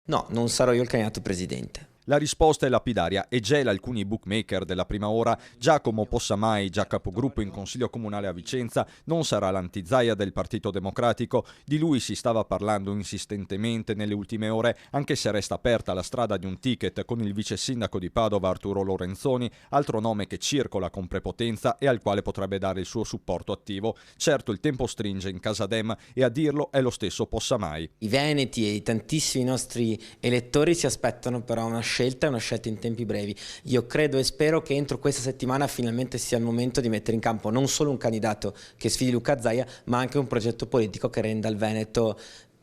No, non sarò io il candidato presidente. La risposta è lapidaria e gela alcuni bookmaker della prima ora. Giacomo Possamai, già capogruppo in Consiglio Comunale a Vicenza, non sarà l'antizaia del Partito Democratico. Di lui si stava parlando insistentemente nelle ultime ore, anche se resta aperta la strada di un ticket con il vice sindaco di Padova Arturo Lorenzoni, altro nome che circola con prepotenza e al quale potrebbe dare il suo supporto attivo. Certo, il tempo stringe in casa Dem e a dirlo è lo stesso Possamai. I veneti e tantissimi nostri elettori si aspettano però una scelta in tempi brevi. Io credo e spero che entro questa settimana finalmente sia il momento di mettere in campo non solo un candidato che sfidi Luca Zaia, ma anche un progetto politico che renda il Veneto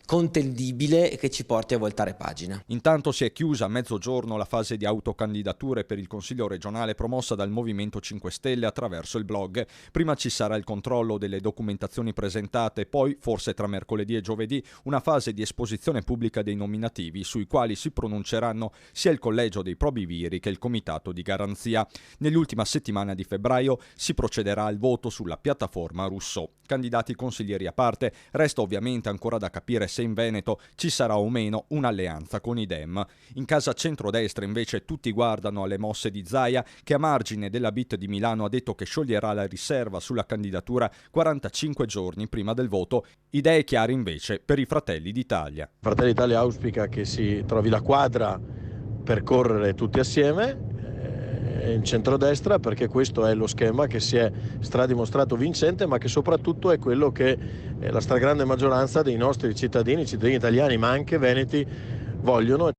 contendibile e che ci porti a voltare pagina. Intanto si è chiusa a mezzogiorno la fase di autocandidature per il Consiglio regionale promossa dal Movimento 5 Stelle attraverso il blog. Prima ci sarà il controllo delle documentazioni presentate, poi, forse tra mercoledì e giovedì, una fase di esposizione pubblica dei nominativi sui quali si pronunceranno sia il Collegio dei Probiviri che il Comitato di Garanzia. Nell'ultima settimana di febbraio si procederà al voto sulla piattaforma Rousseau. Candidati consiglieri a parte, resta ovviamente ancora da capire se in Veneto ci sarà o meno un'alleanza con i Dem. In casa centrodestra invece tutti guardano alle mosse di Zaia, che a margine della BIT di Milano ha detto che scioglierà la riserva sulla candidatura 45 giorni prima del voto. Idee chiare invece per i Fratelli d'Italia. Fratelli d'Italia auspica che si trovi la quadra per correre tutti assieme in centrodestra, perché questo è lo schema che si è stradimostrato vincente, ma che soprattutto è quello che la stragrande maggioranza dei nostri cittadini italiani, ma anche veneti, vogliono.